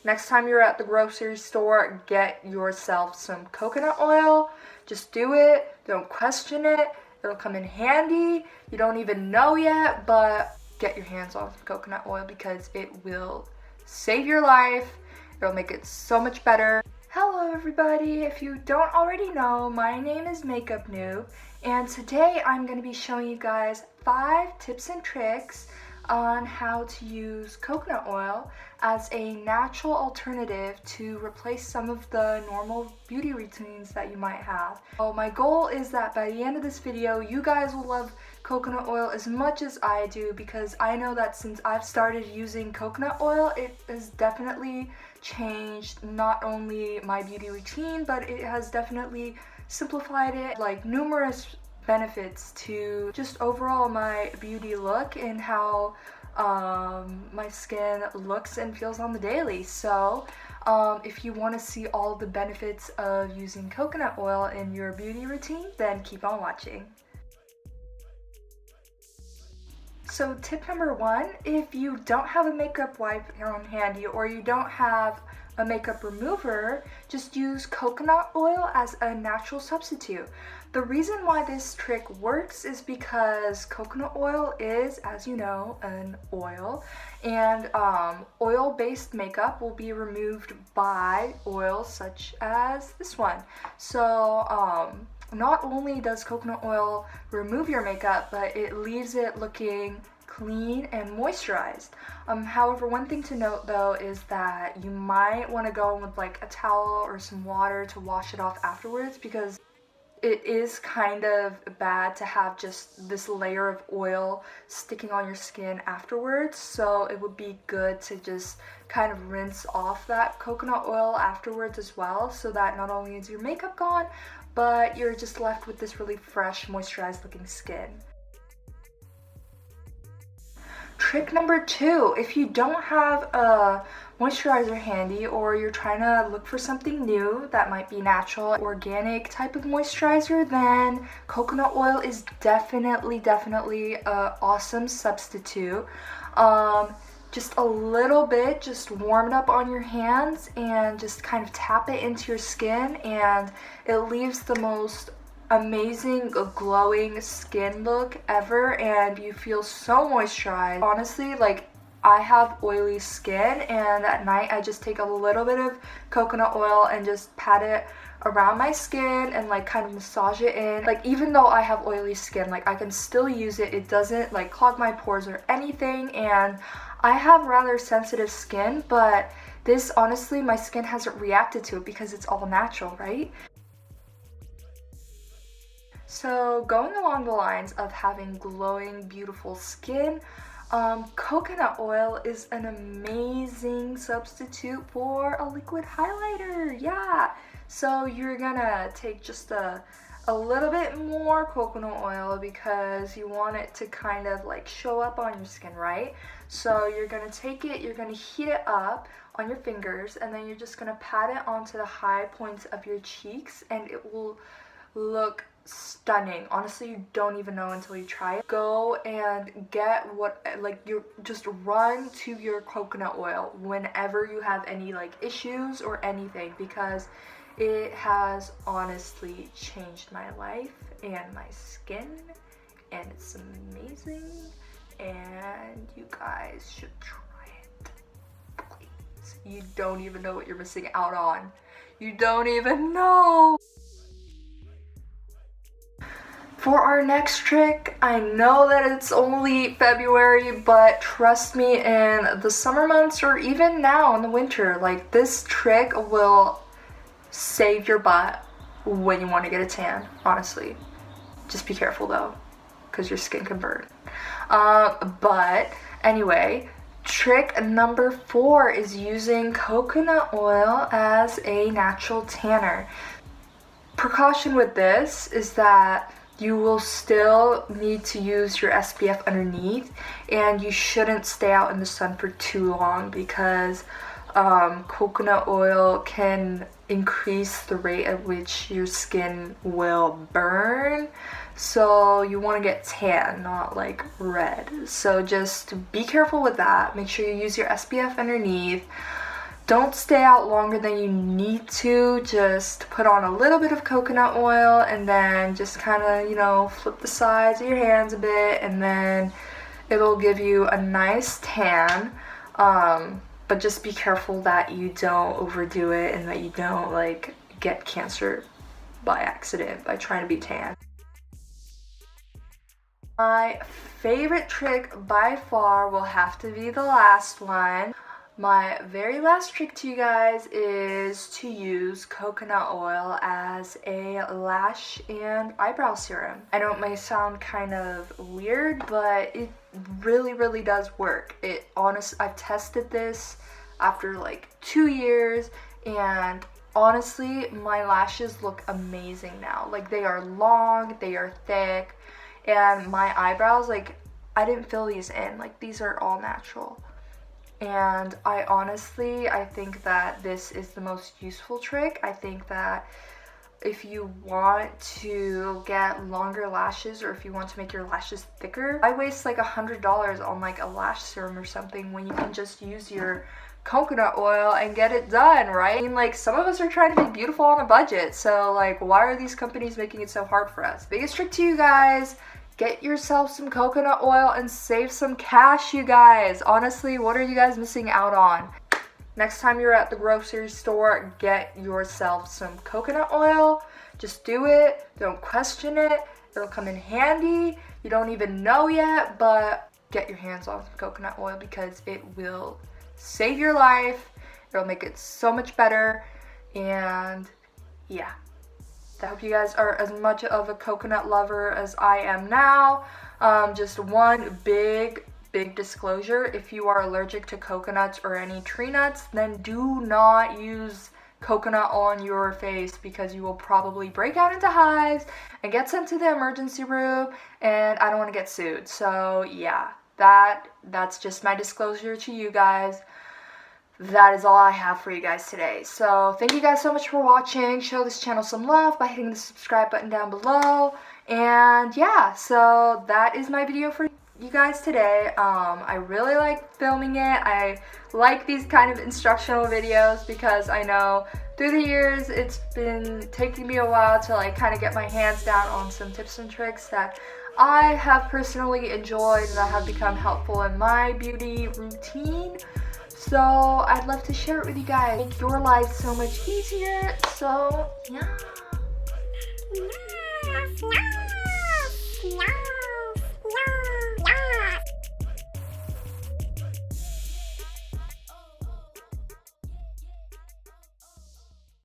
Next time you're at the grocery store, get yourself some coconut oil. Just do it. Don't question it. It'll come in handy. You don't even know yet, but get your hands on some coconut oil because it will save your life. It'll make it so much better. Hello everybody. If you don't already know, my name is Makeup Noob, and today I'm going to be showing you guys 5 tips and tricks on how to use coconut oil as a natural alternative to replace some of the normal beauty routines that you might have. So my goal is that by the end of this video, you guys will love coconut oil as much as I do, because I know that since I've started using coconut oil, it has definitely changed not only my beauty routine, but it has definitely simplified it, like numerous benefits to just overall my beauty look and how my skin looks and feels on the daily. So if you want to see all the benefits of using coconut oil in your beauty routine, then keep on watching. So tip number 1, if you don't have a makeup wipe on handy or you don't have a makeup remover, just use coconut oil as a natural substitute. The reason why this trick works is because coconut oil is, as you know, an oil, and oil-based makeup will be removed by oils such as this one. So not only does coconut oil remove your makeup, but it leaves it looking clean and moisturized. However, one thing to note though is that you might want to go in with like a towel or some water to wash it off afterwards, because it is kind of bad to have just this layer of oil sticking on your skin afterwards. So it would be good to just kind of rinse off that coconut oil afterwards as well, so that not only is your makeup gone, but you're just left with this really fresh, moisturized looking skin. Trick number 2, if you don't have a moisturizer handy or you're trying to look for something new that might be natural, organic type of moisturizer, then coconut oil is definitely an awesome substitute. Just a little bit, just warm it up on your hands and just kind of tap it into your skin, and it leaves the most amazing glowing skin look ever, and you feel so moisturized. Honestly, like, I have oily skin, and at night I just take a little bit of coconut oil and just pat it around my skin and like kind of massage it in. Like, even though I have oily skin, like I can still use it. It doesn't like clog my pores or anything, and I have rather sensitive skin, but this, honestly, my skin hasn't reacted to it because it's all natural, right? So going along the lines of having glowing, beautiful skin, coconut oil is an amazing substitute for a liquid highlighter. Yeah, so you're gonna take just a little bit more coconut oil because you want it to kind of like show up on your skin, right? So you're gonna take it, you're gonna heat it up on your fingers, and then you're just gonna pat it onto the high points of your cheeks, and it will look stunning. Honestly, you don't even know until you try it. Go and get what, like, you just run to your coconut oil whenever you have any like issues or anything, because it has honestly changed my life and my skin, and it's amazing, and you guys should try it, please. You don't even know what you're missing out on. You don't even know. For our next trick, I know that it's only February, but trust me, in the summer months or even now in the winter, like, this trick will save your butt when you want to get a tan, honestly. Just be careful though, because your skin can burn. But anyway, trick number 4 is using coconut oil as a natural tanner. Precaution with this is that you will still need to use your SPF underneath, and you shouldn't stay out in the sun for too long, because coconut oil can increase the rate at which your skin will burn. So you want to get tan, not like red. So just be careful with that. Make sure you use your SPF underneath. don't stay out longer than you need to. Just put on a little bit of coconut oil and then just kind of, you know, flip the sides of your hands a bit, and then it'll give you a nice tan. But just be careful that you don't overdo it and that you don't like get cancer by accident by trying to be tan. My favorite trick by far will have to be the last one. My very last trick to you guys is to use coconut oil as a lash and eyebrow serum. I know it may sound kind of weird, but it really does work. I've tested this after like 2 years, and honestly, my lashes look amazing now. Like, they are long, they are thick, and my eyebrows, like, I didn't fill these in. Like, these are all natural. And I think that this is the most useful trick. I think that if you want to get longer lashes, or if you want to make your lashes thicker, I waste like $100 on like a lash serum or something when you can just use your coconut oil and get it done, right? I mean, like, some of us are trying to be beautiful on a budget, so like, why are these companies making it so hard for us? Biggest trick to you guys: get yourself some coconut oil and save some cash, you guys. Honestly, what are you guys missing out on? Next time you're at the grocery store, get yourself some coconut oil. Just do it. Don't question it. It'll come in handy. You don't even know yet, but get your hands on some coconut oil because it will save your life. It'll make it so much better. And yeah. I hope you guys are as much of a coconut lover as I am now. Just one big disclosure: if you are allergic to coconuts or any tree nuts, then do not use coconut on your face, because you will probably break out into hives and get sent to the emergency room, and I don't want to get sued. So yeah, that's just my disclosure to you guys. That is all I have for you guys today. So thank you guys so much for watching. Show this channel some love by hitting the subscribe button down below. And yeah, so that is my video for you guys today. I really like filming it. I like these kind of instructional videos because I know through the years it's been taking me a while to like kind of get my hands down on some tips and tricks that I have personally enjoyed and that have become helpful in my beauty routine. So I'd love to share it with you guys. Make your life so much easier. So yeah.